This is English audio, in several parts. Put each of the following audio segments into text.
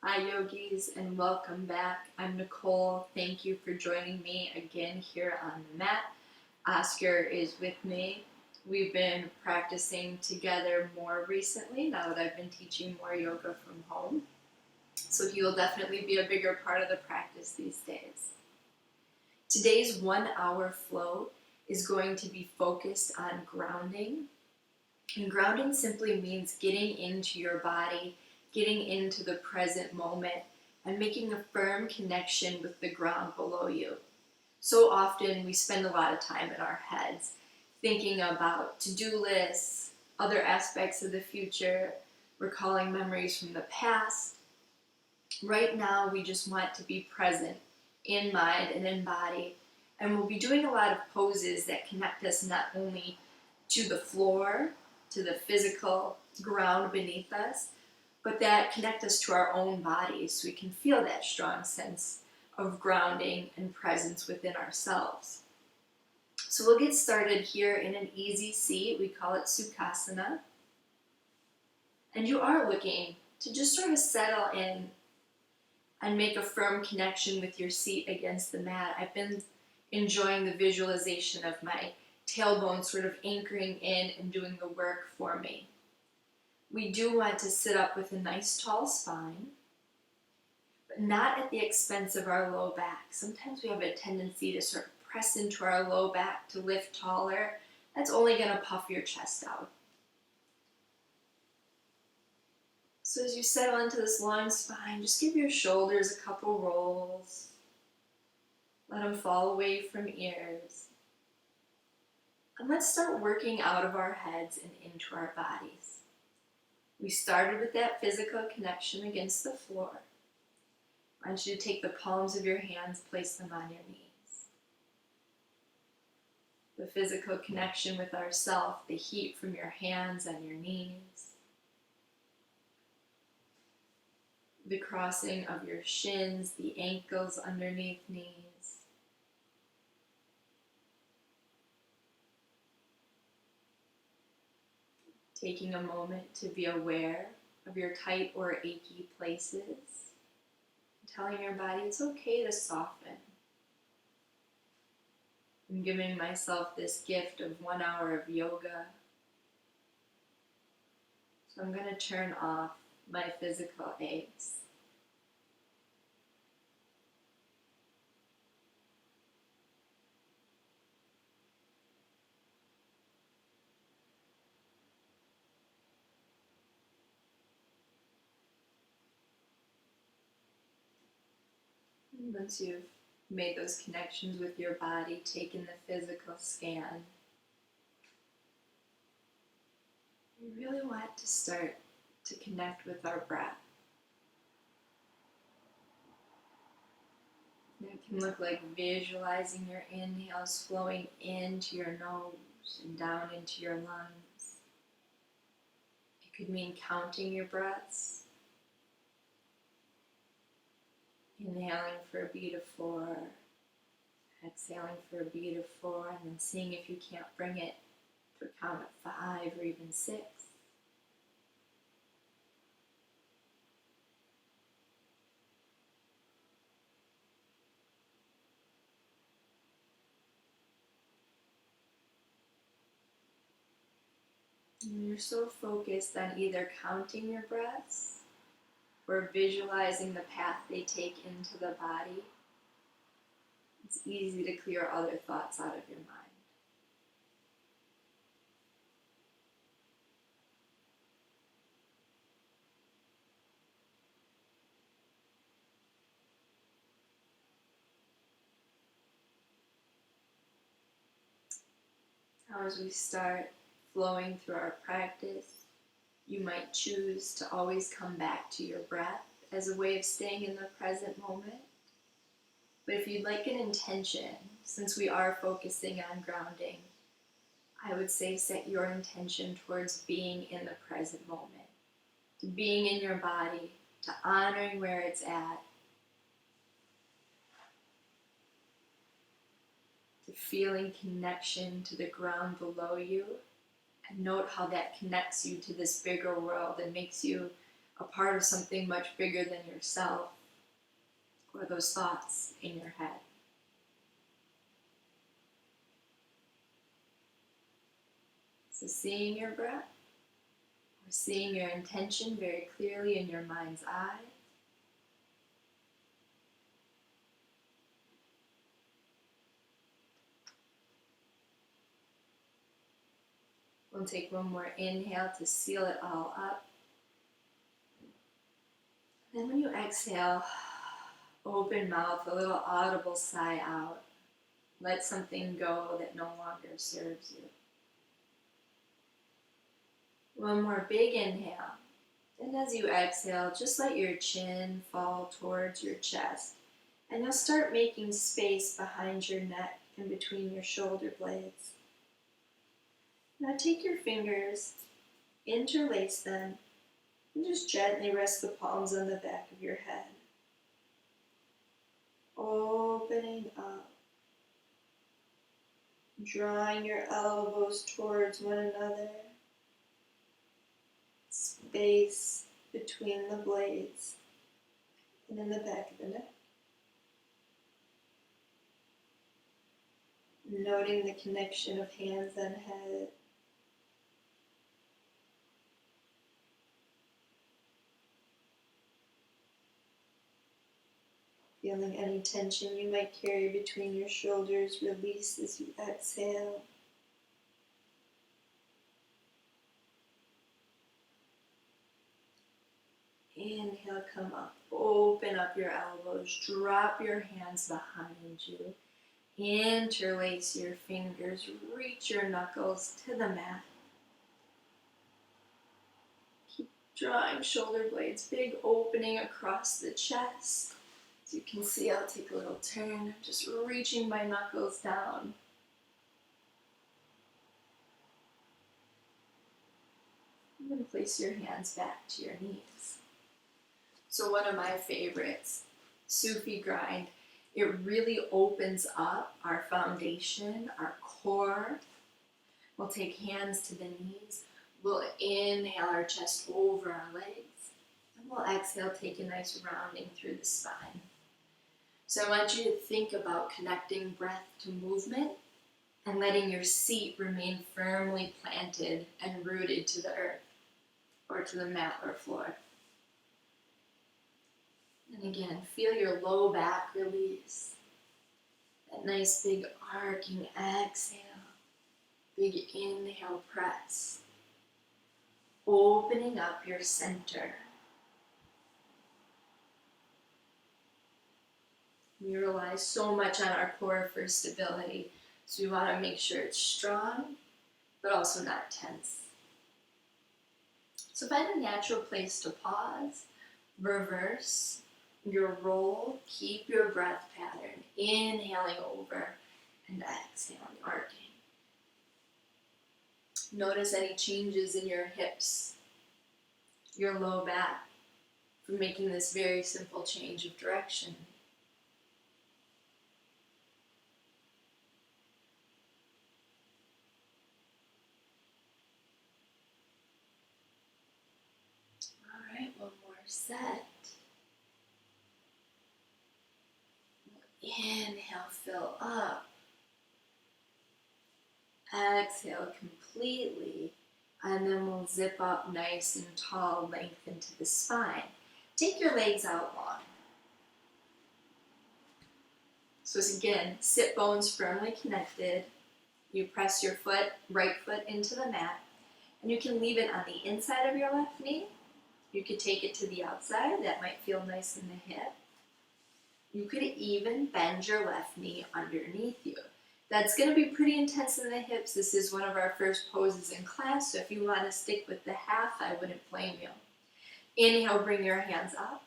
Hi yogis and welcome back. I'm Nicole. Thank you for joining me again here on the mat. Oscar is with me. We've been practicing together more recently now that I've been teaching more yoga from home. So he will definitely be a bigger part of the practice these days. Today's 1 hour flow is going to be focused on grounding. And grounding simply means getting into your body, getting into the present moment, and making a firm connection with the ground below you. So often we spend a lot of time in our heads thinking about to-do lists, other aspects of the future, recalling memories from the past. Right now, we just want to be present in mind and in body, and we'll be doing a lot of poses that connect us not only to the floor, to the physical ground beneath us, but that connect us to our own bodies so we can feel that strong sense of grounding and presence within ourselves. So we'll get started here in an easy seat. We call it Sukhasana. And you are looking to just sort of settle in and make a firm connection with your seat against the mat. I've been enjoying the visualization of my tailbone sort of anchoring in and doing the work for me. We do want to sit up with a nice tall spine, but not at the expense of our low back. Sometimes we have a tendency to sort of press into our low back to lift taller. That's only going to puff your chest out. So as you settle into this long spine, just give your shoulders a couple rolls. Let them fall away from ears. And let's start working out of our heads and into our bodies. We started with that physical connection against the floor. I want you to take the palms of your hands, place them on your knees. The physical connection with ourself, the heat from your hands and your knees. The crossing of your shins, the ankles underneath knees. Taking a moment to be aware of your tight or achy places. Telling your body it's okay to soften. I'm giving myself this gift of 1 hour of yoga. So I'm going to turn off my physical aches. Once you've made those connections with your body, taken the physical scan, we really want to start to connect with our breath. It can look like visualizing your inhales flowing into your nose and down into your lungs. It could mean counting your breaths. Inhaling for a beat of 4, exhaling for a beat of 4, and then seeing if you can't bring it to a count of 5 or even 6. And you're so focused on either counting your breaths or visualizing the path they take into the body, it's easy to clear other thoughts out of your mind. Now as we start flowing through our practice, you might choose to always come back to your breath as a way of staying in the present moment. But if you'd like an intention, since we are focusing on grounding, I would say set your intention towards being in the present moment, to being in your body, to honoring where it's at, to feeling connection to the ground below you, and note how that connects you to this bigger world and makes you a part of something much bigger than yourself or those thoughts in your head. So seeing your breath, or seeing your intention very clearly in your mind's eye. We'll take one more inhale to seal it all up. Then when you exhale, open mouth, a little audible sigh out. Let something go that no longer serves you. One more big inhale. And as you exhale, just let your chin fall towards your chest. And you'll start making space behind your neck and between your shoulder blades. Now take your fingers, interlace them, and just gently rest the palms on the back of your head. Opening up. Drawing your elbows towards one another. Space between the blades and in the back of the neck. Noting the connection of hands and head. Feeling any tension you might carry between your shoulders, release as you exhale. Inhale, come up. Open up your elbows. Drop your hands behind you. Interlace your fingers. Reach your knuckles to the mat. Keep drawing shoulder blades. Big opening across the chest. As you can see, I'll take a little turn. Just reaching my knuckles down. I'm going to place your hands back to your knees. So one of my favorites, Sufi grind. It really opens up our foundation, our core. We'll take hands to the knees. We'll inhale our chest over our legs. And we'll exhale, take a nice rounding through the spine. So I want you to think about connecting breath to movement and letting your seat remain firmly planted and rooted to the earth or to the mat or floor. And again, feel your low back release. That nice big arcing exhale. Big inhale, press. Opening up your center. We rely so much on our core for stability, so we want to make sure it's strong, but also not tense. So find a natural place to pause, reverse your roll, keep your breath pattern, inhaling over and exhaling, arcing. Notice any changes in your hips, your low back, from making this very simple change of direction. All right, one more set. Inhale, fill up. Exhale completely, and then we'll zip up nice and tall, lengthen to the spine. Take your legs out long. So again, sit bones firmly connected. You press your right foot into the mat, and you can leave it on the inside of your left knee. You could take it to the outside. That might feel nice in the hip. You could even bend your left knee underneath you. That's going to be pretty intense in the hips. This is one of our first poses in class, so if you want to stick with the half, I wouldn't blame you. Inhale, bring your hands up.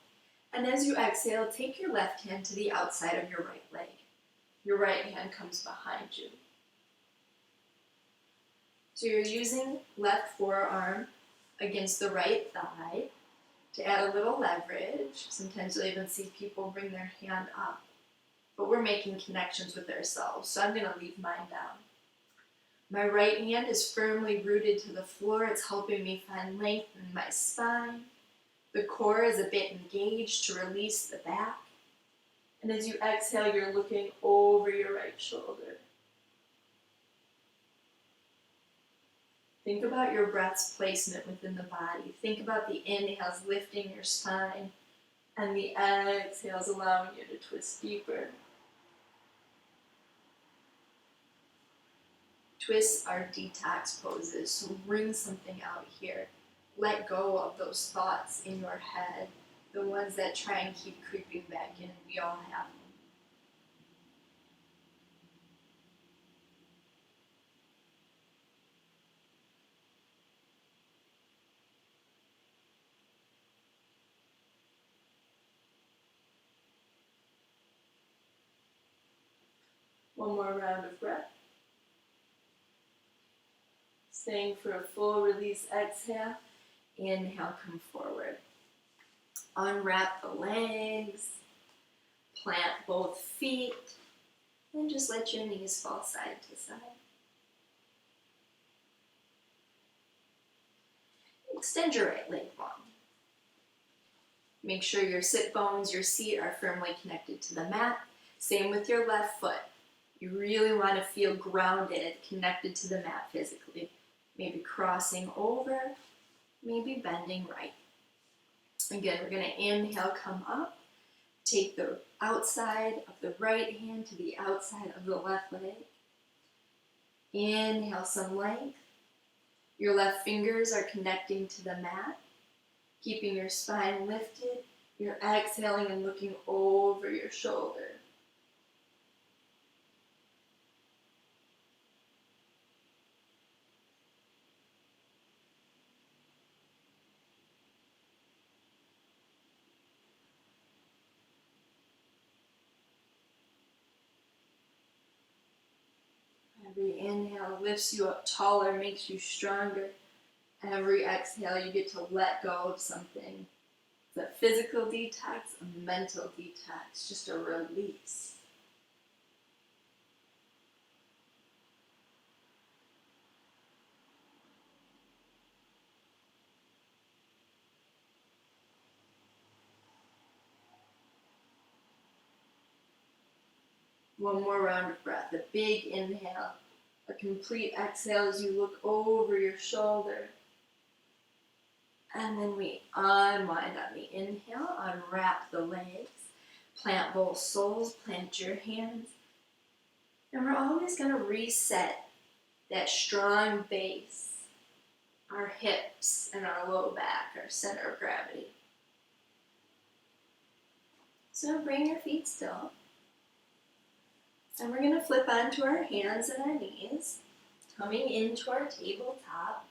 And as you exhale, take your left hand to the outside of your right leg. Your right hand comes behind you. So you're using left forearm against the right thigh to add a little leverage. Sometimes you'll even see people bring their hand up. But we're making connections with ourselves, so I'm going to leave mine down. My right hand is firmly rooted to the floor. It's helping me find length in my spine. The core is a bit engaged to release the back. And as you exhale, you're looking over your right shoulder. Think about your breath's placement within the body. Think about the inhales lifting your spine and the exhales allowing you to twist deeper. Twists are detox poses, so bring something out here. Let go of those thoughts in your head, the ones that try and keep creeping back in. We all have them. One more round of breath. Staying for a full release exhale. Inhale, come forward. Unwrap the legs. Plant both feet. And just let your knees fall side to side. Extend your right leg long. Make sure your sit bones, your seat are firmly connected to the mat. Same with your left foot. You really want to feel grounded, connected to the mat physically. Maybe crossing over, maybe bending right. Again, we're going to inhale, come up. Take the outside of the right hand to the outside of the left leg. Inhale some length. Your left fingers are connecting to the mat, keeping your spine lifted. You're exhaling and looking over your shoulder. Every inhale lifts you up taller, makes you stronger. Every exhale, you get to let go of something. It's a physical detox, a mental detox, just a release. One more round of breath, a big inhale, a complete exhale as you look over your shoulder. And then we unwind on the inhale, unwrap the legs, plant both soles, plant your hands. And we're always going to reset that strong base, our hips and our low back, our center of gravity. So bring your feet still. And we're going to flip onto our hands and our knees, coming into our tabletop.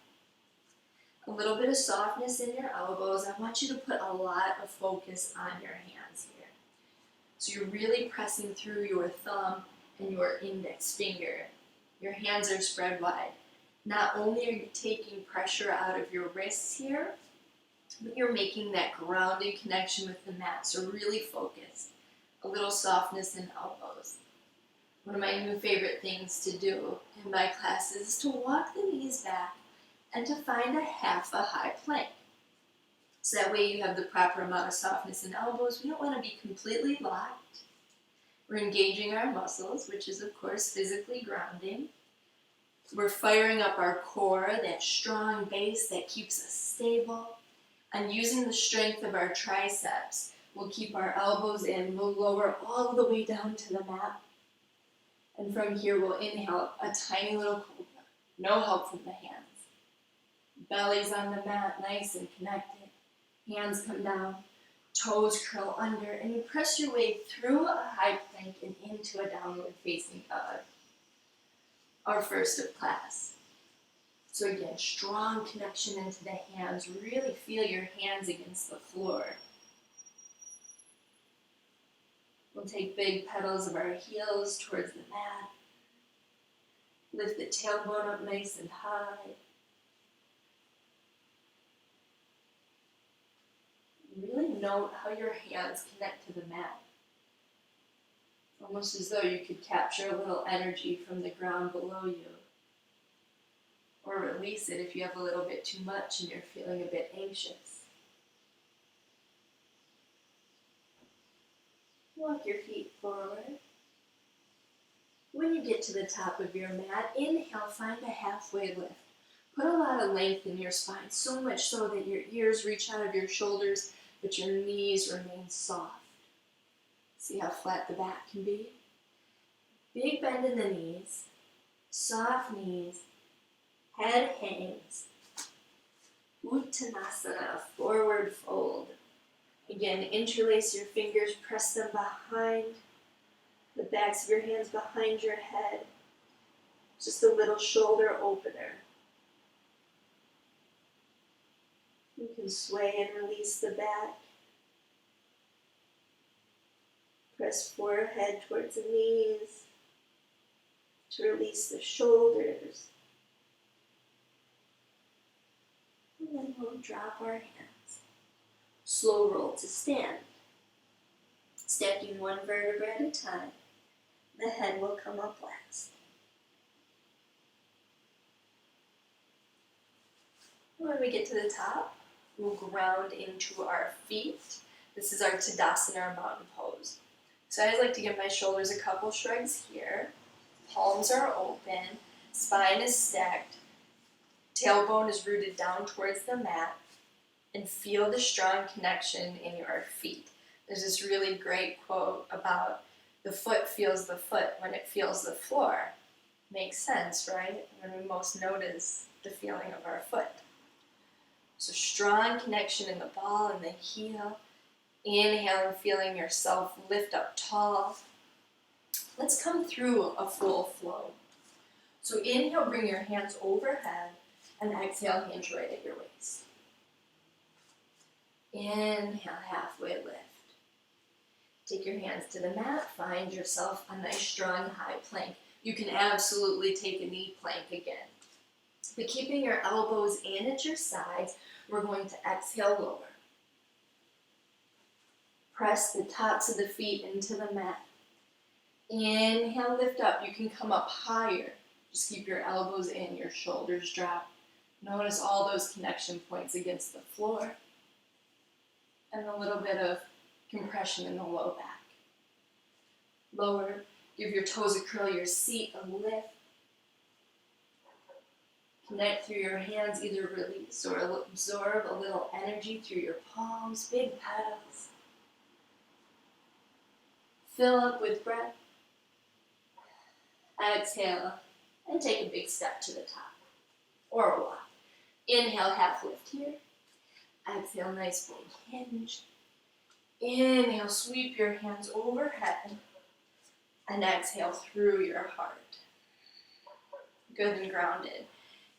A little bit of softness in your elbows. I want you to put a lot of focus on your hands here. So you're really pressing through your thumb and your index finger. Your hands are spread wide. Not only are you taking pressure out of your wrists here, but you're making that grounded connection with the mat. So really focus. A little softness in elbows. One of my new favorite things to do in my classes is to walk the knees back and to find a half a high plank. So that way you have the proper amount of softness in elbows. We don't want to be completely locked. We're engaging our muscles, which is of course physically grounding. We're firing up our core, that strong base that keeps us stable. And using the strength of our triceps, we'll keep our elbows in. We'll lower all the way down to the mat. And from here, we'll inhale a tiny little cobra. No help from the hands. Belly's on the mat, nice and connected. Hands come down, toes curl under, and you press your way through a high plank and into a downward facing dog. Our first of class. So again, strong connection into the hands. Really feel your hands against the floor. We'll take big pedals of our heels towards the mat. Lift the tailbone up nice and high. Really note how your hands connect to the mat. Almost as though you could capture a little energy from the ground below you. Or release it if you have a little bit too much and you're feeling a bit anxious. Walk your feet forward. When you get to the top of your mat, inhale, find a halfway lift. Put a lot of length in your spine, so much so that your ears reach out of your shoulders, but your knees remain soft. See how flat the back can be? Big bend in the knees, soft knees, head hangs. Uttanasana, forward fold. Again, interlace your fingers, press them behind the backs of your hands, behind your head. Just a little shoulder opener. You can sway and release the back. Press forehead towards the knees to release the shoulders. And then we'll drop our hands. Slow roll to stand. Stacking one vertebra at a time. The head will come up last. When we get to the top, we'll ground into our feet. This is our Tadasana, our mountain pose. So I like to give my shoulders a couple shrugs here. Palms are open, spine is stacked, tailbone is rooted down towards the mat, and feel the strong connection in your feet. There's this really great quote about the foot feels the foot when it feels the floor. Makes sense, right? When we most notice the feeling of our foot. So strong connection in the ball and the heel. Inhale and feeling yourself lift up tall. Let's come through a full flow. So inhale, bring your hands overhead, and exhale, hinge right at your waist. Inhale, halfway lift. Take your hands to the mat, find yourself a nice strong high plank. You can absolutely take a knee plank again. But keeping your elbows in at your sides, we're going to exhale, lower. Press the tops of the feet into the mat. Inhale, lift up. You can come up higher. Just keep your elbows in, your shoulders drop. Notice all those connection points against the floor. And a little bit of compression in the low back. Lower. Give your toes a curl, your seat a lift. Connect through your hands, either release or absorb a little energy through your palms, big petals. Fill up with breath. Exhale, and take a big step to the top, or a walk. Inhale, half lift here. Exhale, nice big hinge. Inhale, sweep your hands overhead, and exhale through your heart. Good and grounded.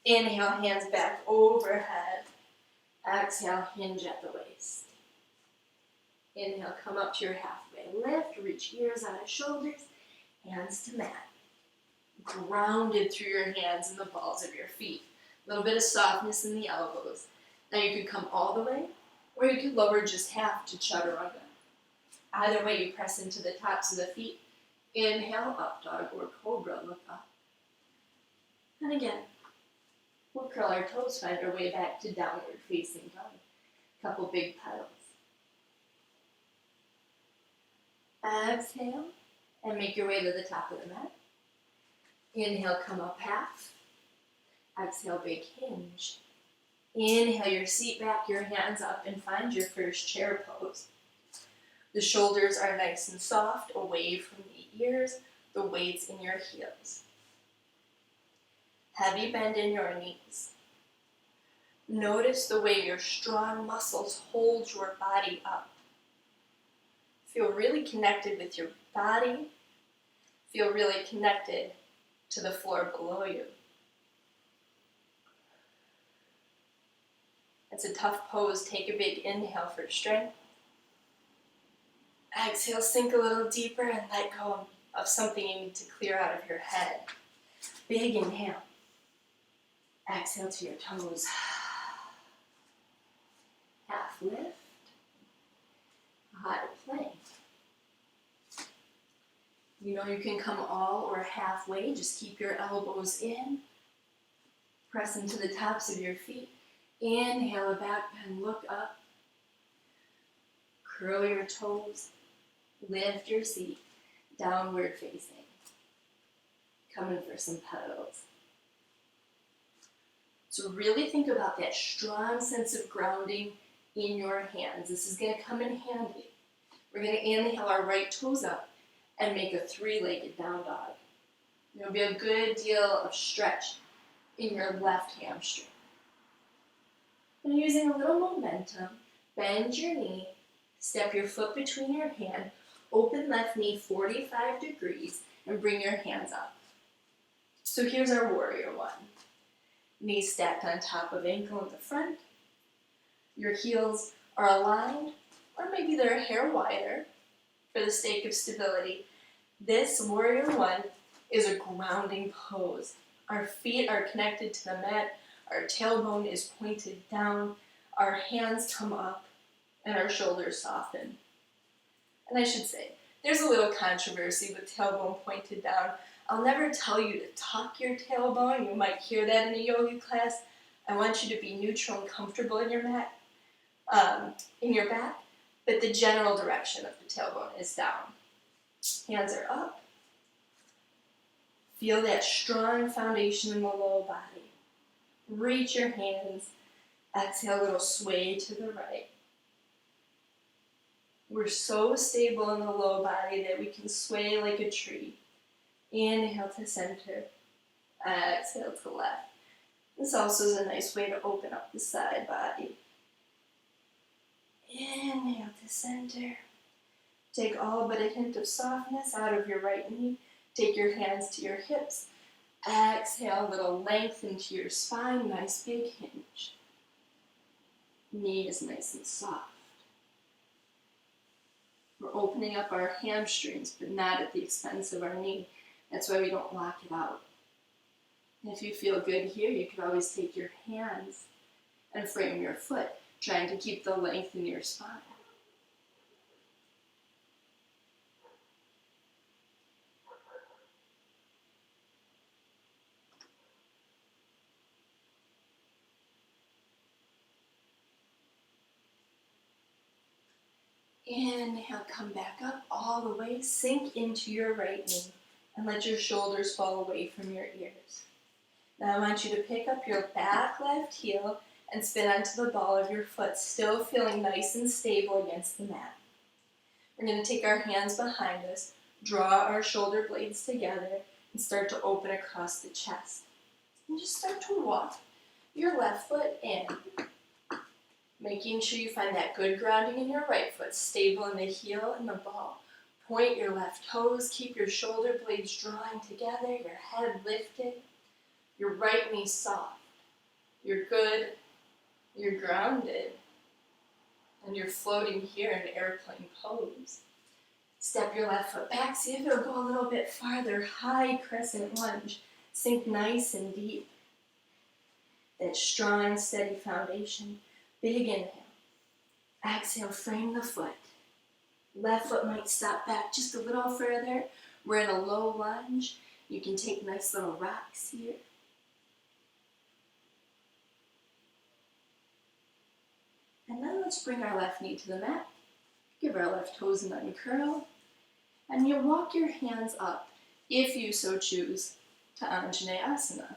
Inhale, hands back overhead. Exhale, hinge at the waist. Inhale, come up to your halfway lift. Reach ears out of shoulders. Hands to mat. Grounded through your hands and the balls of your feet. A little bit of softness in the elbows. Now you could come all the way, or you could lower just half to chaturanga. Either way, you press into the tops of the feet. Inhale, up dog or cobra, look up. And again, we'll curl our toes, find our way back to downward facing dog. Couple big petals. Exhale, and make your way to the top of the mat. Inhale, come up half. Exhale, big hinge. Inhale your seat back, your hands up, and find your first chair pose. The shoulders are nice and soft, away from the ears, the weight's in your heels. Heavy bend in your knees. Notice the way your strong muscles hold your body up. Feel really connected with your body. Feel really connected to the floor below you. It's a tough pose. Take a big inhale for strength. Exhale, sink a little deeper and let go of something you need to clear out of your head. Big inhale. Exhale to your toes. Half lift. High plank. You know you can come all or halfway. Just keep your elbows in. Press into the tops of your feet. Inhale, a back bend, look up. Curl your toes. Lift your seat, downward facing. Coming for some petals. So really think about that strong sense of grounding in your hands. This is going to come in handy. We're going to inhale our right toes up and make a three-legged down dog. There'll be a good deal of stretch in your left hamstring. And using a little momentum, bend your knee, step your foot between your hand, open left knee 45 degrees, and bring your hands up. So here's our warrior one. Knees stacked on top of ankle in the front. Your heels are aligned, or maybe they're a hair wider for the sake of stability. This warrior one is a grounding pose. Our feet are connected to the mat, our tailbone is pointed down, our hands come up, and our shoulders soften. And I should say, there's a little controversy with tailbone pointed down. I'll never tell you to tuck your tailbone. You might hear that in a yoga class. I want you to be neutral and comfortable in your mat, in your back, but the general direction of the tailbone is down. Hands are up. Feel that strong foundation in the low body. Reach your hands. Exhale, a little sway to the right. We're so stable in the low body that we can sway like a tree. Inhale to center. Exhale to left. This also is a nice way to open up the side body. Inhale to center. Take all but a hint of softness out of your right knee. Take your hands to your hips. Exhale, a little length into your spine. Nice big hinge. Knee is nice and soft. We're opening up our hamstrings, but not at the expense of our knee. That's why we don't lock it out. And if you feel good here, you could always take your hands and frame your foot, trying to keep the length in your spine. Inhale, come back up all the way, sink into your right knee, and let your shoulders fall away from your ears. Now I want you to pick up your back left heel and spin onto the ball of your foot, still feeling nice and stable against the mat. We're going to take our hands behind us, draw our shoulder blades together, and start to open across the chest. And just start to walk your left foot in, making sure you find that good grounding in your right foot, stable in the heel and the ball. Point your left toes, keep your shoulder blades drawing together, your head lifted, your right knee soft. You're good, you're grounded, and you're floating here in airplane pose. Step your left foot back, see if it'll go a little bit farther. High crescent lunge, sink nice and deep. That strong, steady foundation. Big inhale. Exhale, frame the foot. Left foot might stop back just a little further. We're in a low lunge. You can take nice little rocks here. And then let's bring our left knee to the mat. Give our left toes an uncurl. And you walk your hands up, if you so choose, to Anjaneyasana.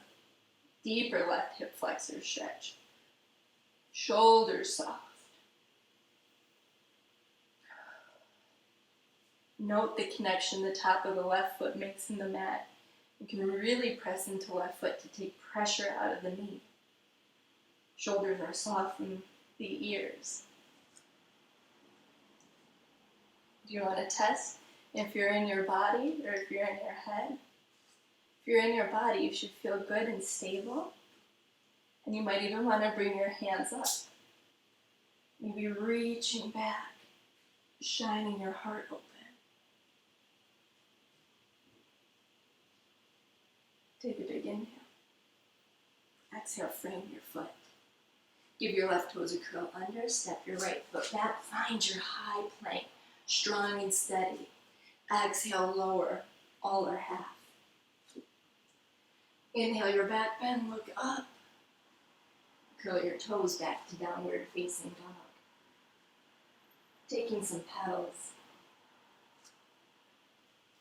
Deeper left hip flexor stretch. Shoulders soft. Note the connection the top of the left foot makes in the mat. You can really press into left foot to take pressure out of the knee. Shoulders are soft from the ears. Do you want to test if you're in your body or if you're in your head? If you're in your body, you should feel good and stable. And you might even want to bring your hands up. Maybe reaching back, shining your heart open. Take a big inhale. Exhale, frame your foot. Give your left toes a curl under, step your right foot back, find your high plank, strong and steady. Exhale, lower, all or half. Inhale your back bend, look up. Curl your toes back to downward facing dog. Taking some petals.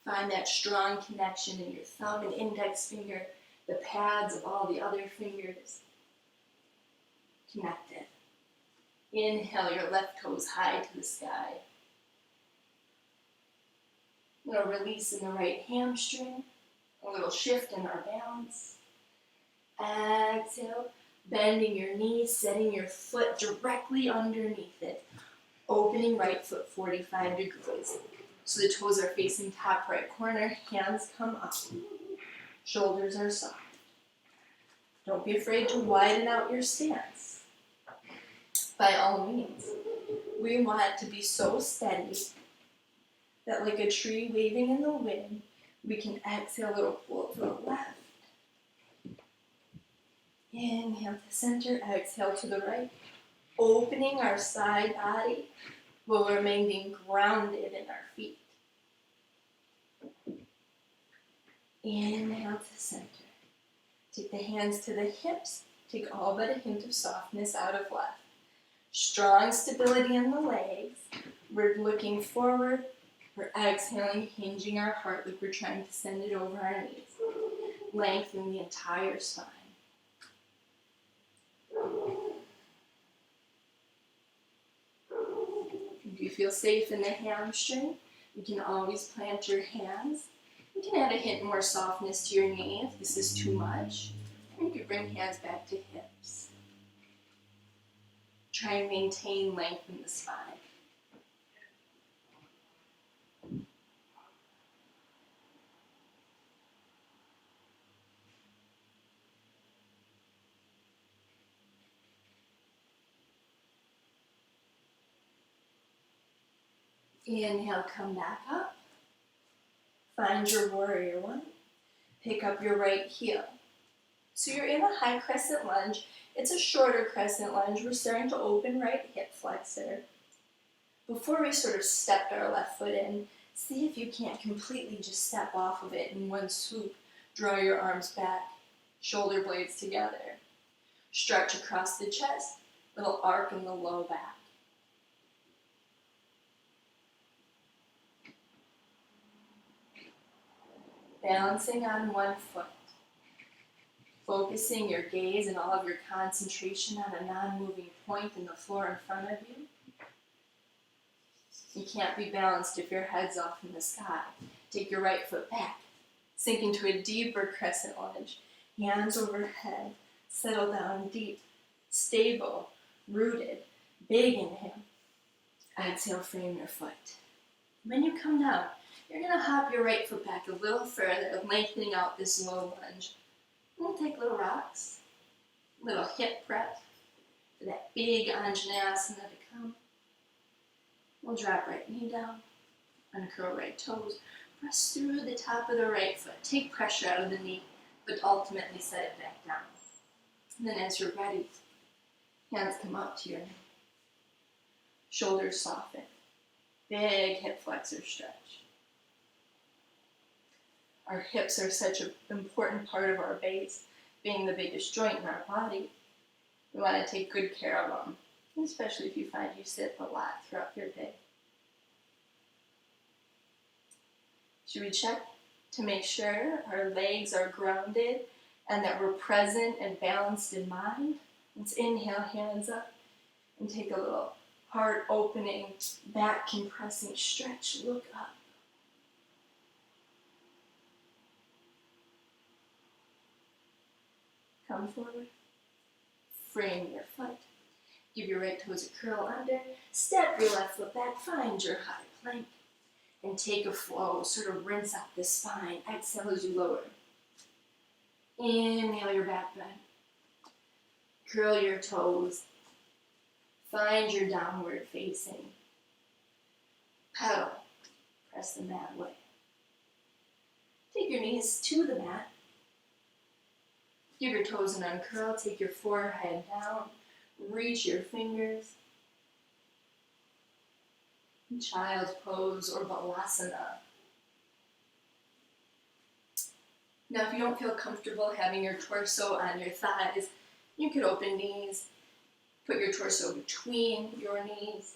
Find that strong connection in your thumb and index finger, the pads of all the other fingers connected. Inhale your left toes high to the sky. A little release in the right hamstring, a little shift in our balance. Exhale, bending your knees, setting your foot directly underneath it. Opening right foot 45 degrees. So the toes are facing top right corner, hands come up. Shoulders are soft. Don't be afraid to widen out your stance. By all means, we want it to be so steady that like a tree waving in the wind, we can exhale a little pull to the left. Inhale to center, exhale to the right. Opening our side body while remaining grounded in our feet. Inhale to center. Take the hands to the hips. Take all but a hint of softness out of left. Strong stability in the legs. We're looking forward. We're exhaling, hinging our heart like we're trying to send it over our knees. Lengthen the entire spine. If you feel safe in the hamstring, you can always plant your hands. You can add a hint more softness to your knee if this is too much. You can bring hands back to hips. Try and maintain length in the spine. Inhale, come back up. Find your warrior one. Pick up your right heel. So you're in a high crescent lunge. It's a shorter crescent lunge. We're starting to open right hip flexor. Before we sort of step our left foot in, see if you can't completely just step off of it in one swoop. Draw your arms back, shoulder blades together. Stretch across the chest, little arc in the low back. Balancing on one foot. Focusing your gaze and all of your concentration on a non-moving point in the floor in front of you. You can't be balanced if your head's off in the sky. Take your right foot back. Sink into a deeper crescent lunge. Hands overhead. Settle down deep. Stable. Rooted. Big inhale. Exhale, frame your foot. When you come down, you're going to hop your right foot back a little further, lengthening out this low lunge. We'll take little rocks, little hip prep for that big Vinyasa to come. We'll drop right knee down, uncurl right toes, press through the top of the right foot. Take pressure out of the knee, but ultimately set it back down. And then as you're ready, hands come up to your knee. Shoulders soften. Big hip flexor stretch. Our hips are such an important part of our base, being the biggest joint in our body. We want to take good care of them, especially if you find you sit a lot throughout your day. Should we check to make sure our legs are grounded and that we're present and balanced in mind? Let's inhale, hands up, and take a little heart opening, back compressing stretch. Look up. Come forward. Frame your foot. Give your right toes a curl under. Step your left foot back. Find your high plank. And take a flow. Sort of rinse out the spine. Exhale as you lower. Inhale your back bend. Curl your toes. Find your downward facing. Pedal. Press the mat away. Take your knees to the mat. Give your toes an uncurl. Take your forehead down. Reach your fingers. Child's pose or balasana. Now, if you don't feel comfortable having your torso on your thighs, you could open knees. Put your torso between your knees.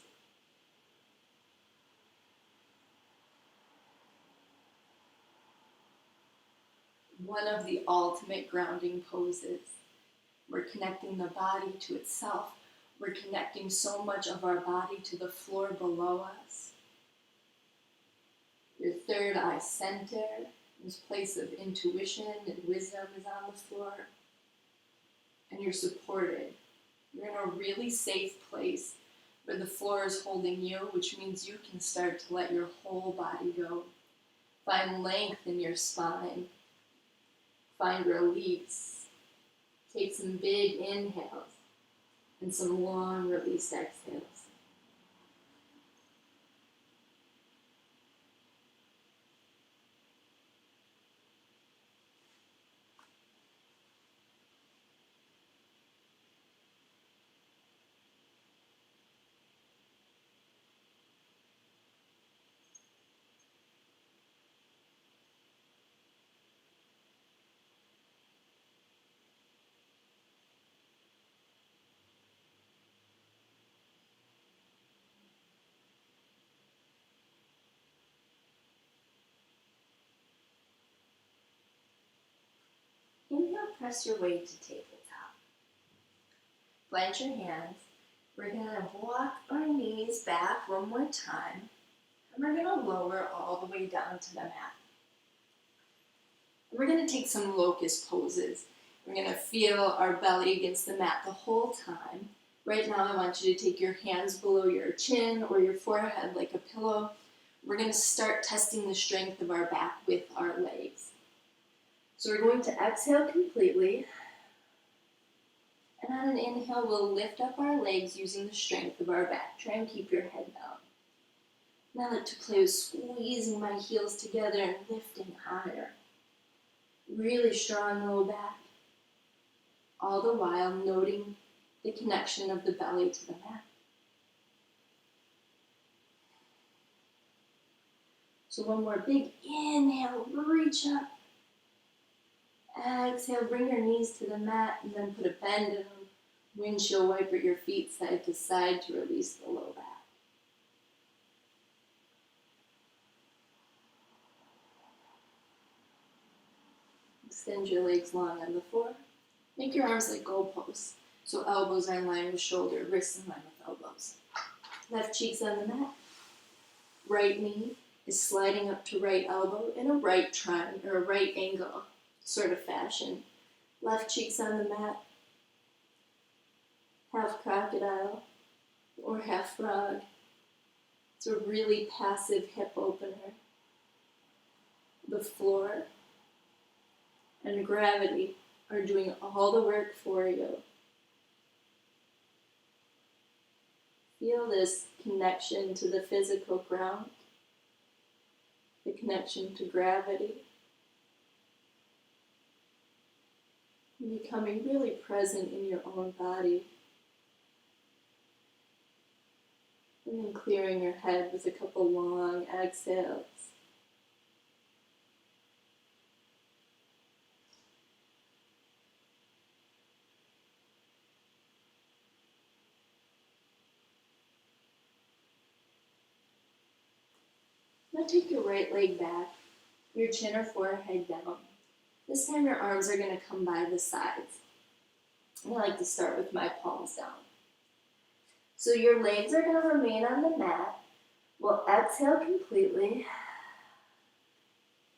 one of the ultimate grounding poses. We're connecting the body to itself. We're connecting so much of our body to the floor below us. Your third eye center, this place of intuition and wisdom, is on the floor. And you're supported. You're in a really safe place where the floor is holding you, which means you can start to let your whole body go. Find length in your spine. Find release. Take some big inhales and some long released exhales. Inhale, press your way to tabletop. Plant your hands. We're going to walk our knees back one more time. And we're going to lower all the way down to the mat. And we're going to take some locust poses. We're going to feel our belly against the mat the whole time. Right now, I want you to take your hands below your chin or your forehead like a pillow. We're going to start testing the strength of our back with our legs. So we're going to exhale completely. And on an inhale, we'll lift up our legs using the strength of our back. Try and keep your head down. And I like to play with squeezing my heels together and lifting higher. Really strong low back. All the while noting the connection of the belly to the mat. So one more big inhale, reach up. Exhale, bring your knees to the mat and then put a bend in them. Windshield wiper your feet side to side to release the low back. Extend your legs long on the floor. Make your arms like goalposts. So elbows are in line with shoulder, wrists in line with elbows. Left cheek's on the mat. Right knee is sliding up to right elbow in a right triangle or a right angle sort of fashion. Left cheek's on the mat. Half crocodile or half frog. It's a really passive hip opener. The floor and gravity are doing all the work for you. Feel this connection to the physical ground, the connection to gravity. Becoming really present in your own body. And then clearing your head with a couple long exhales. Now take your right leg back, your chin or forehead down. This time your arms are going to come by the sides. And I like to start with my palms down. So your legs are going to remain on the mat. We'll exhale completely.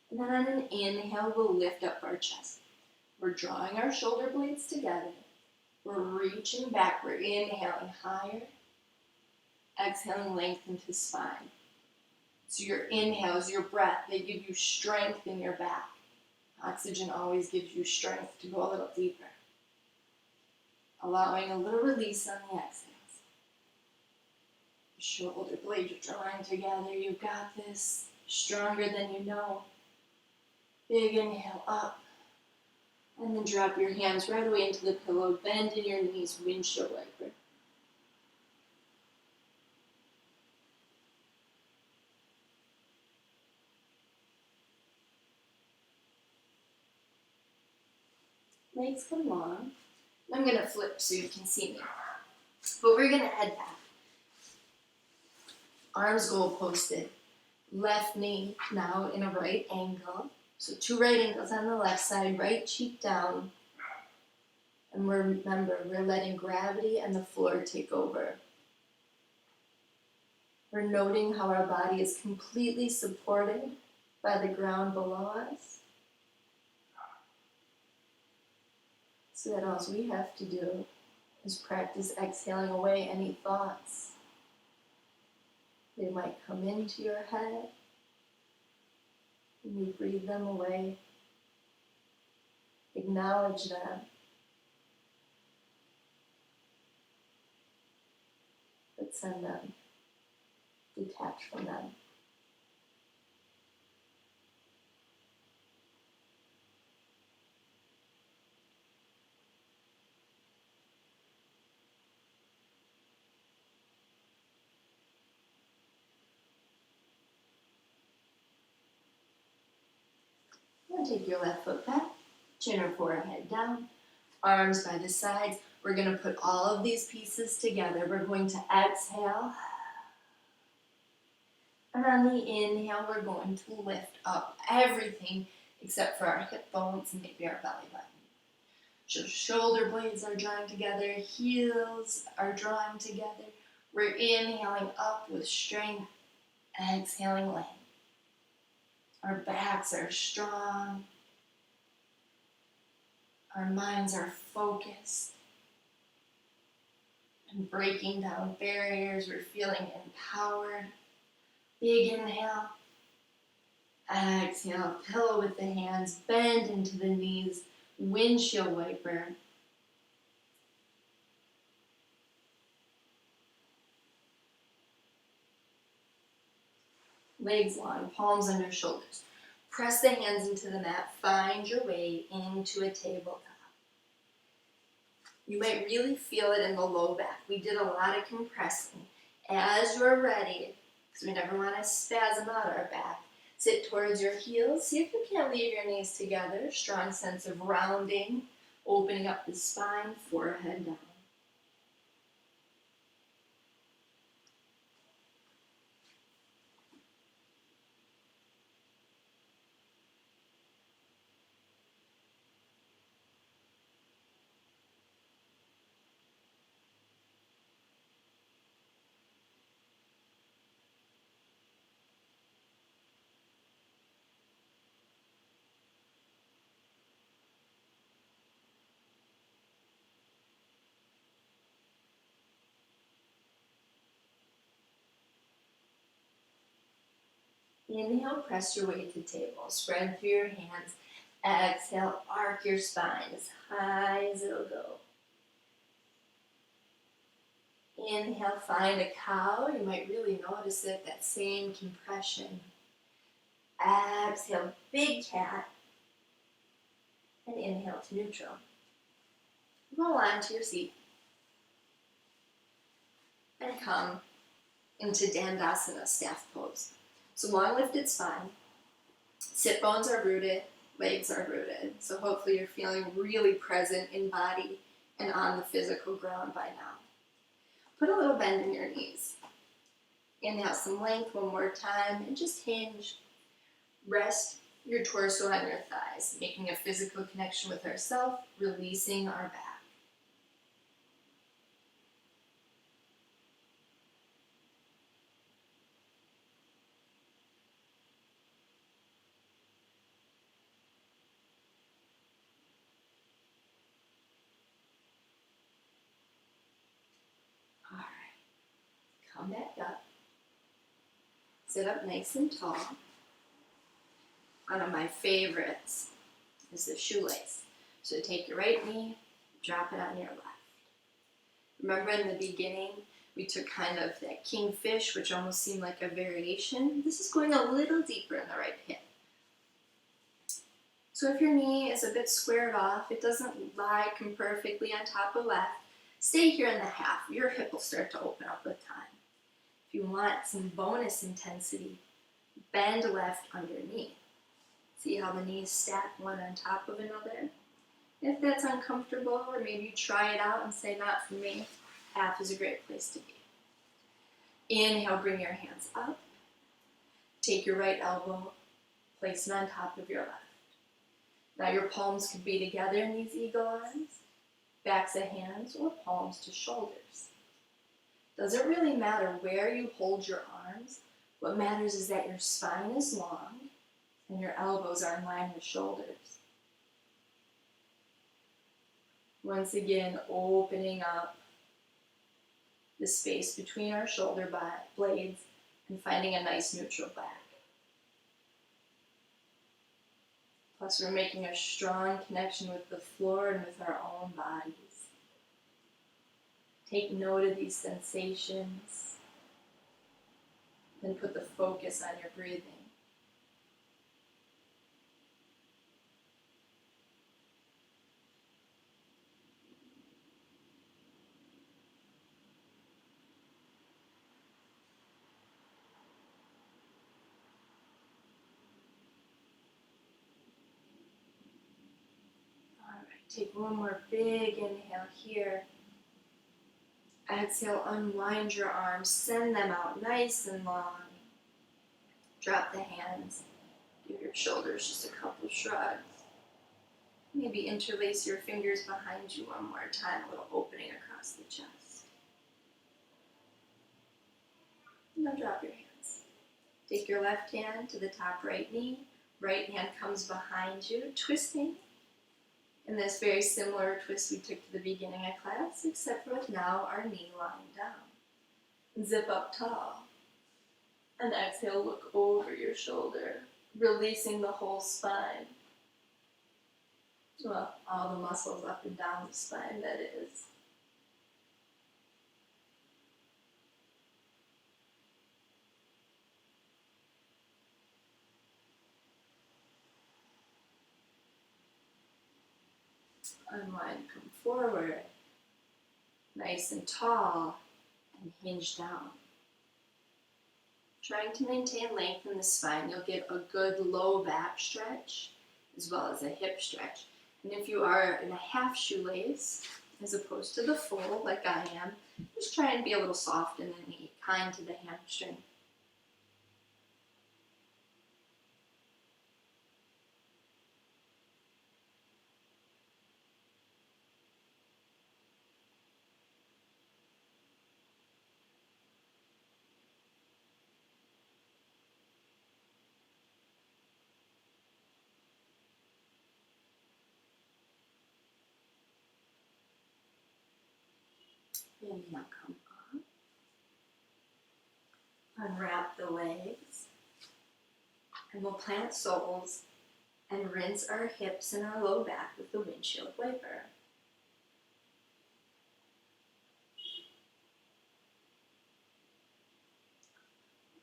And then on an inhale, we'll lift up our chest. We're drawing our shoulder blades together. We're reaching back. We're inhaling higher. Exhaling, lengthen to spine. So your inhales, your breath, they give you strength in your back. Oxygen always gives you strength to go a little deeper. Allowing a little release on the exhales. Shoulder blades are drawing together. You've got this. Stronger than you know. Big inhale up. And then drop your hands right away into the pillow. Bend in your knees, windshield wiper. Legs come long. I'm going to flip so you can see me. But we're going to head back. Arms goal posted. Left knee now in a right angle. So 2 right angles on the left side, right cheek down. And remember, we're letting gravity and the floor take over. We're noting how our body is completely supported by the ground below us. So that all we have to do is practice exhaling away any thoughts. They might come into your head, and you breathe them away. Acknowledge them. But send them. Detach from them. And take your left foot back, chin or forehead down, arms by the sides. We're going to put all of these pieces together. We're going to exhale. And on the inhale, we're going to lift up everything except for our hip bones and maybe our belly button. So shoulder blades are drawing together, heels are drawing together. We're inhaling up with strength, exhaling length. Our backs are strong. Our minds are focused and breaking down barriers. We're feeling empowered. Big inhale. Exhale, pillow with the hands, bend into the knees, windshield wiper. Legs long, palms under shoulders. Press the hands into the mat. Find your way into a tabletop. You might really feel it in the low back. We did a lot of compressing. As you're ready, because we never want to spasm out our back, sit towards your heels. See if you can't leave your knees together. Strong sense of rounding, opening up the spine, forehead down. Inhale, press your way to table. Spread through your hands. Exhale, arc your spine as high as it'll go. Inhale, find a cow. You might really notice it, that same compression. Exhale, big cat. And inhale to neutral. Roll onto your seat. And come into Dandasana, staff pose. So long lifted spine. Sit bones are rooted, legs are rooted. So hopefully you're feeling really present in body and on the physical ground by now. Put a little bend in your knees. Inhale some length one more time and just hinge. Rest your torso on your thighs, making a physical connection with ourselves, releasing our back. All right, come back up. Sit up nice and tall. One of my favorites is the shoelace. So take your right knee, drop it on your left. Remember in the beginning, we took kind of that kingfish, which almost seemed like a variation. This is going a little deeper in the right hip. So if your knee is a bit squared off, it doesn't lie perfectly on top of left, stay here in the half. Your hip will start to open up with time. If you want some bonus intensity, bend left underneath. See how the knees stack one on top of another? If that's uncomfortable, or maybe you try it out and say, not for me, half is a great place to be. Inhale, bring your hands up. Take your right elbow, place it on top of your left. Now your palms could be together in these eagle arms, backs of hands, or palms to shoulders. Doesn't really matter where you hold your arms. What matters is that your spine is long and your elbows are in line with shoulders. Once again, opening up the space between our shoulder blades and finding a nice neutral back. Plus, we're making a strong connection with the floor and with our own bodies. Take note of these sensations. Then put the focus on your breathing. All right, take one more big inhale here. Exhale, unwind your arms, send them out nice and long. Drop the hands, give your shoulders just a couple shrugs. Maybe interlace your fingers behind you one more time, a little opening across the chest. Now drop your hands. Take your left hand to the top right knee, right hand comes behind you, twisting. In this very similar twist we took to the beginning of class, except with now our knee lying down. Zip up tall. And exhale, look over your shoulder, releasing the whole spine. Well, all the muscles up and down the spine, that is. Unwind, come forward, nice and tall, and hinge down. Trying to maintain length in the spine, you'll get a good low back stretch, as well as a hip stretch. And if you are in a half shoelace, as opposed to the full, like I am, just try and be a little soft in the knee, kind to the hamstring. And now come up. Unwrap the legs. And we'll plant soles and rinse our hips and our low back with the windshield wiper.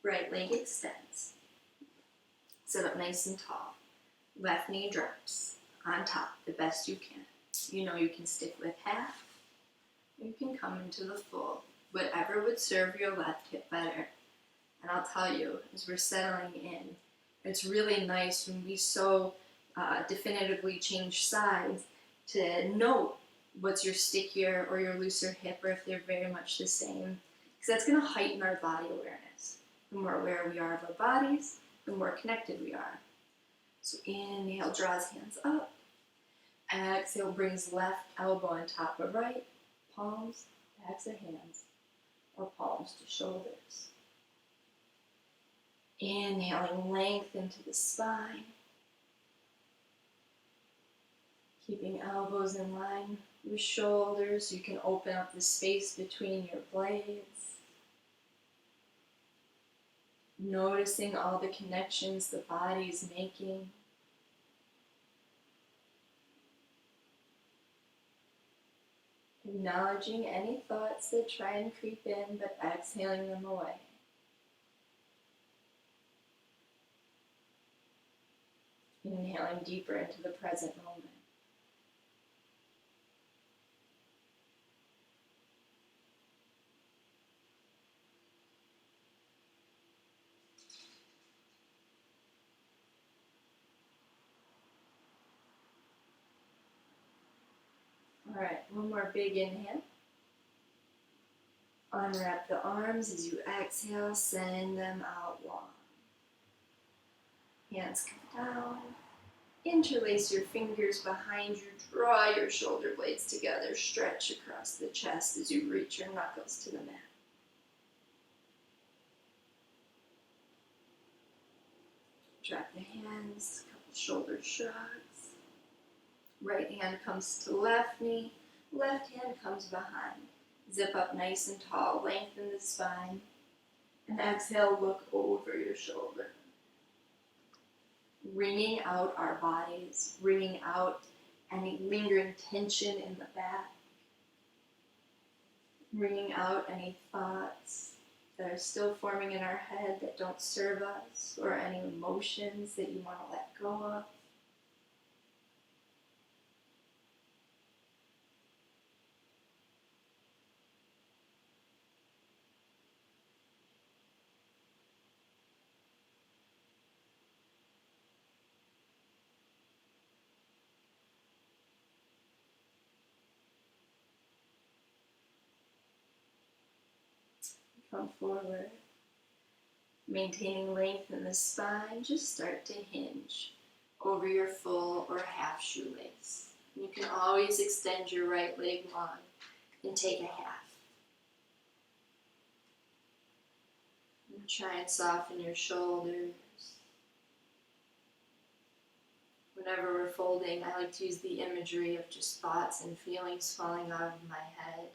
Right leg extends. Sit up nice and tall. Left knee drops on top the best you can. You know you can stick with half. You can come into the full. Whatever would serve your left hip better. And I'll tell you, as we're settling in, it's really nice when we so definitively change sides to note what's your stickier or your looser hip, or if they're very much the same, because that's going to heighten our body awareness. The more aware we are of our bodies, the more connected we are. So inhale, draws hands up. Exhale, brings left elbow on top of right, palms, backs of hands, or palms to shoulders. Inhaling length into the spine. Keeping elbows in line with shoulders. You can open up the space between your blades. Noticing all the connections the body's making. Acknowledging any thoughts that try and creep in, but exhaling them away. Inhaling deeper into the present moment. All right, one more big inhale. Unwrap the arms as you exhale, send them out long. Hands come down. Interlace your fingers behind you, draw your shoulder blades together, stretch across the chest as you reach your knuckles to the mat. Drop the hands, couple shoulder shrugs. Right hand comes to left knee, left hand comes behind. Zip up nice and tall, lengthen the spine, and exhale, look over your shoulder. Wringing out our bodies, wringing out any lingering tension in the back, wringing out any thoughts that are still forming in our head that don't serve us, or any emotions that you want to let go of. Come forward. Maintaining length in the spine, just start to hinge over your full or half shoelace. You can always extend your right leg long and take a half. And try and soften your shoulders. Whenever we're folding, I like to use the imagery of just thoughts and feelings falling out of my head,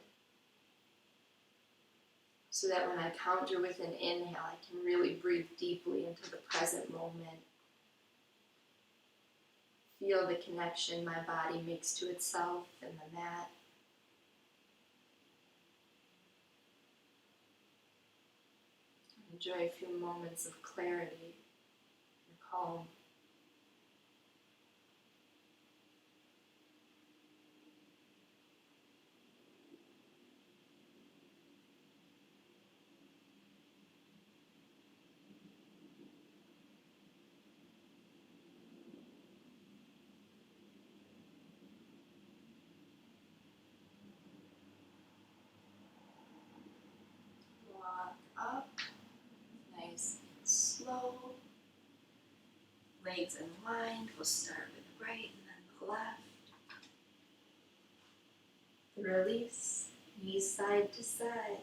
so that when I counter with an inhale, I can really breathe deeply into the present moment. Feel the connection my body makes to itself and the mat. Enjoy a few moments of clarity and calm. Walk up, nice and slow. Legs in line. We'll start with the right and then the left. The release, knees side to side.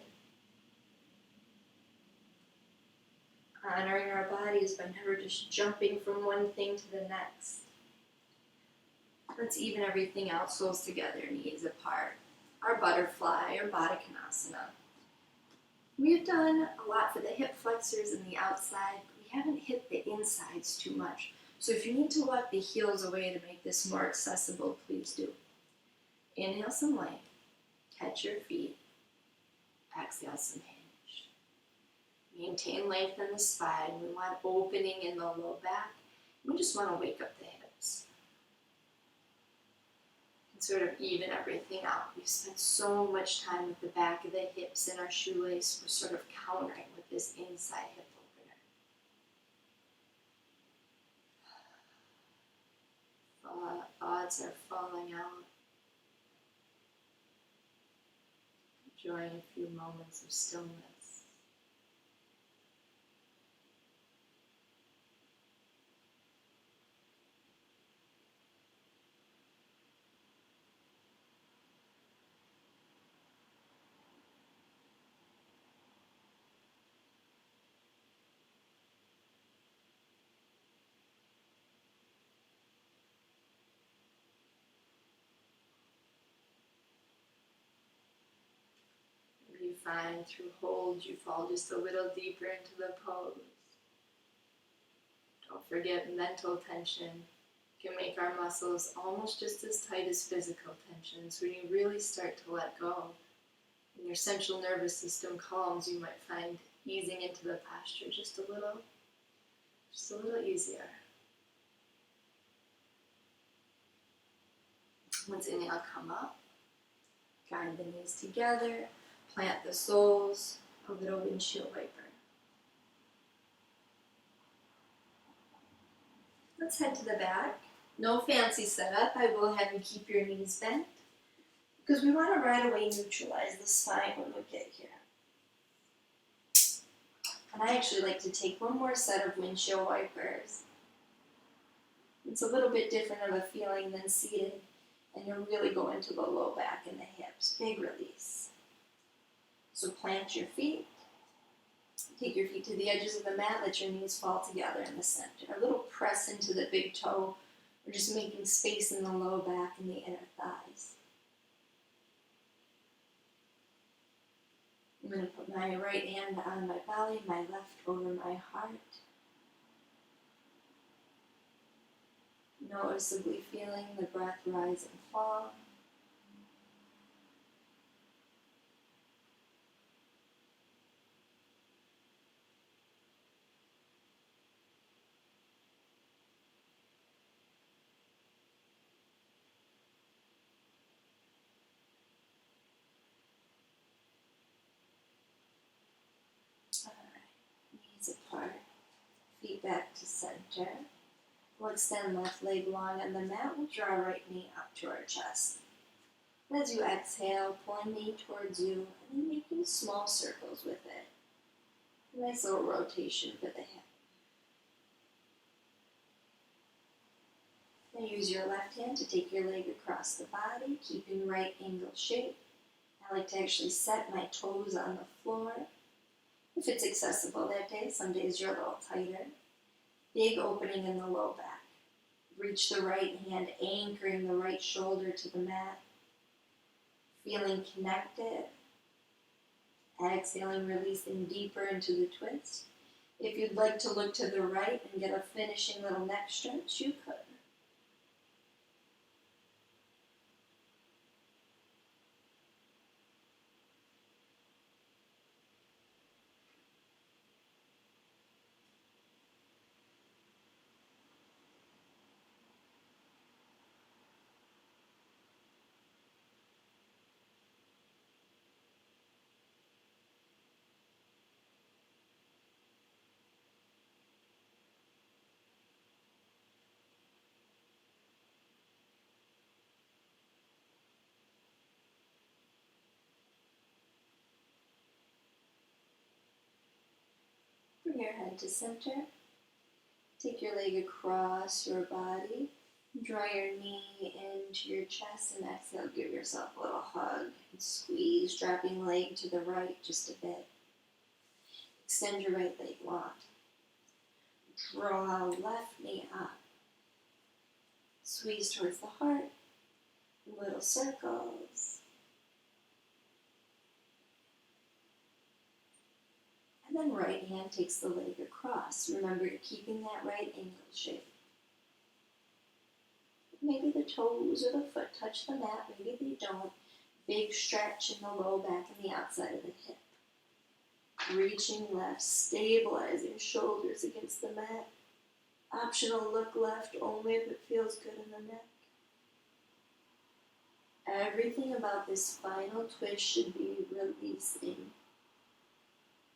Honoring our bodies by never just jumping from one thing to the next. Let's even everything out, soles together, knees apart. Our butterfly or Baddha Konasana. We've done a lot for the hip flexors and the outside, but we haven't hit the insides too much. So if you need to walk the heels away to make this more accessible, please do. Inhale some length, catch your feet, exhale some hinge. Maintain length in the spine. We want opening in the low back. We just want to wake up the hips. And sort of even everything out. We've spent so much time with the back of the hips in our shoelace. We're sort of countering with this inside hip opener. Thoughts are falling out. Enjoying a few moments of stillness. You find through hold, you fall just a little deeper into the pose. Don't forget, mental tension can make our muscles almost just as tight as physical tension. So when you really start to let go, and your central nervous system calms, you might find easing into the posture just a little easier. Once inhale, come up, guide the knees together, plant the soles, a little windshield wiper. Let's head to the back. No fancy setup. I will have you keep your knees bent because we want to right away neutralize the spine when we get here. And I actually like to take one more set of windshield wipers It's a little bit different of a feeling than seated, and you'll really go into the low back and the hips. Big release. So plant your feet. Take your feet to the edges of the mat. Let your knees fall together in the center. A little press into the big toe. We're just making space in the low back and the inner thighs. I'm going to put my right hand on my belly, my left over my heart. Noticeably feeling the breath rise and fall. Knees apart, feet back to center. We'll extend left leg long on the mat. We'll draw right knee up to our chest. As you exhale, pull a knee towards you, and then making small circles with it. A nice little rotation for the hip. Now use your left hand to take your leg across the body, keeping right angle shape. I like to actually set my toes on the floor. If it's accessible that day, some days you're a little tighter. Big opening in the low back. Reach the right hand, anchoring the right shoulder to the mat. Feeling connected. Exhaling, releasing deeper into the twist. If you'd like to look to the right and get a finishing little neck stretch, you could. Bring your head to center. Take your leg across your body. Draw your knee into your chest and exhale. Give yourself a little hug and squeeze, dropping leg to the right just a bit. Extend your right leg long. Draw left knee up. Squeeze towards the heart. Little circles. And then right hand takes the leg across. Remember, you're keeping that right angle shape. Maybe the toes or the foot touch the mat, maybe they don't. Big stretch in the low back and the outside of the hip. Reaching left, stabilizing shoulders against the mat. Optional look left only if it feels good in the neck. Everything about this final twist should be releasing.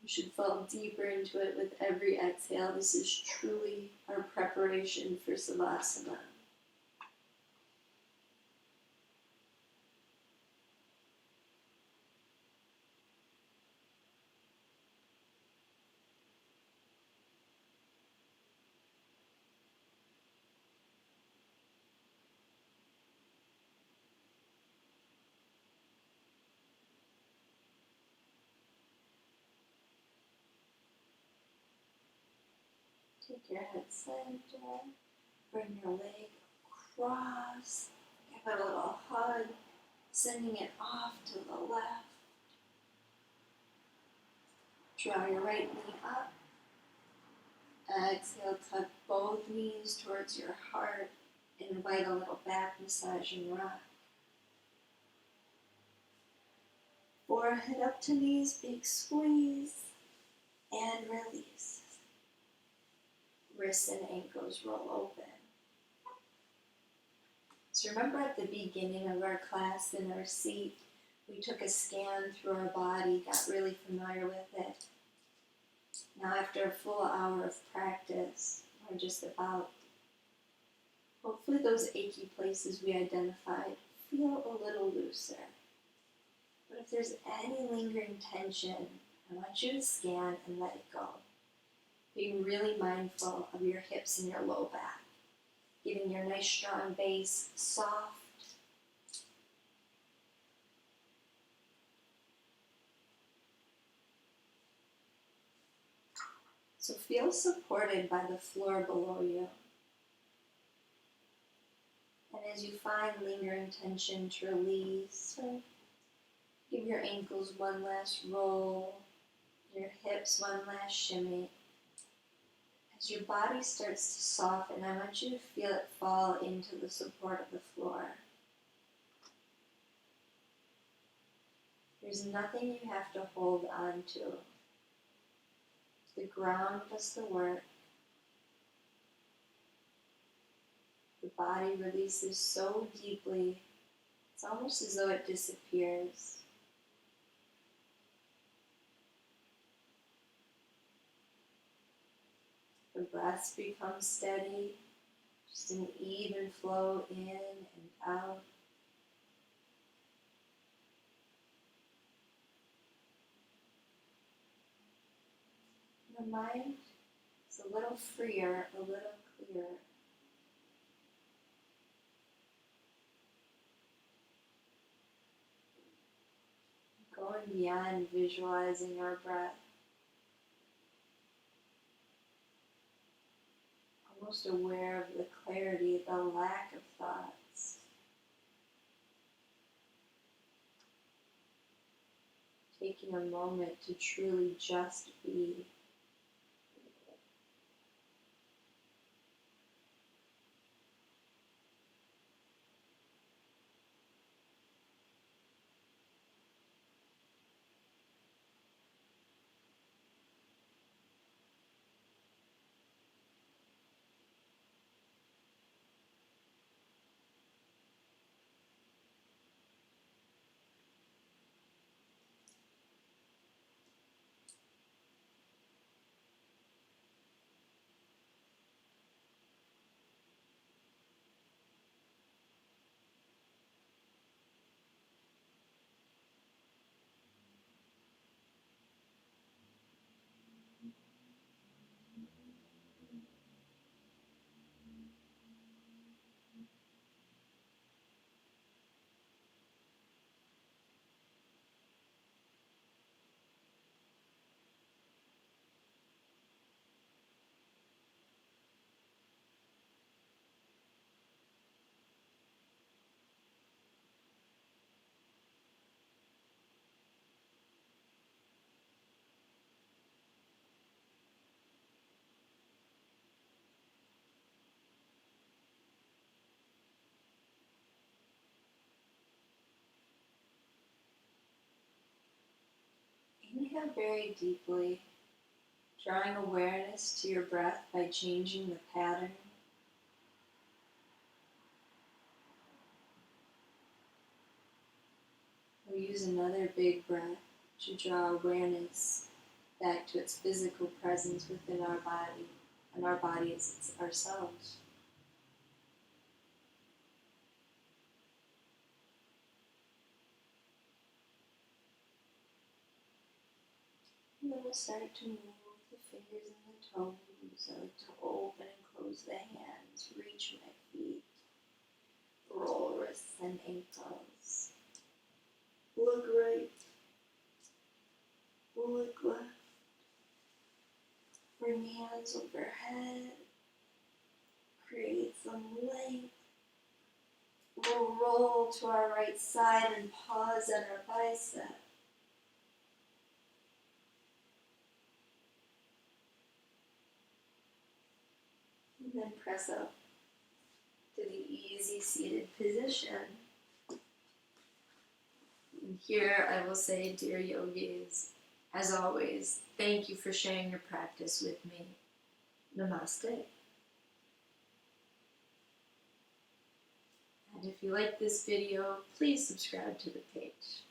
You should fall deeper into it with every exhale. This is truly our preparation for Savasana. Take your head center, bring your leg across, give it a little hug, sending it off to the left. Draw your right knee up. Exhale, tuck both knees towards your heart. Invite a little back massage and rock. Forehead up to knees, big squeeze, and release. Wrists and ankles roll open. So remember at the beginning of our class in our seat, we took a scan through our body, got really familiar with it. Now after a full hour of practice, or just about, hopefully those achy places we identified feel a little looser. But if there's any lingering tension, I want you to scan and let it go. Being really mindful of your hips and your low back. getting your nice strong base soft. So feel supported by the floor below you. And as you find lingering tension to release, give your ankles one last roll, your hips one last shimmy. As your body starts to soften, I want you to feel it fall into the support of the floor. There's nothing you have to hold on to. The ground does the work. The body releases so deeply, it's almost as though it disappears. The breaths become steady, just an even flow in and out. The mind is a little freer, a little clearer. Going beyond visualizing our breath, almost aware of the clarity, the lack of thoughts. Taking a moment to truly just be. Inhale very deeply, drawing awareness to your breath by changing the pattern. We'll use another big breath to draw awareness back to its physical presence within our body, and our body is ourselves. And then we'll start to move the fingers and the toes. I like to open and close the hands, reach my feet, roll wrists and ankles. Look right, look left. Bring hands overhead, create some length. We'll roll to our right side and pause at our bicep. And then press up to the easy seated position. And here I will say, dear yogis, as always, thank you for sharing your practice with me. Namaste. And if you like this video, please subscribe to the page.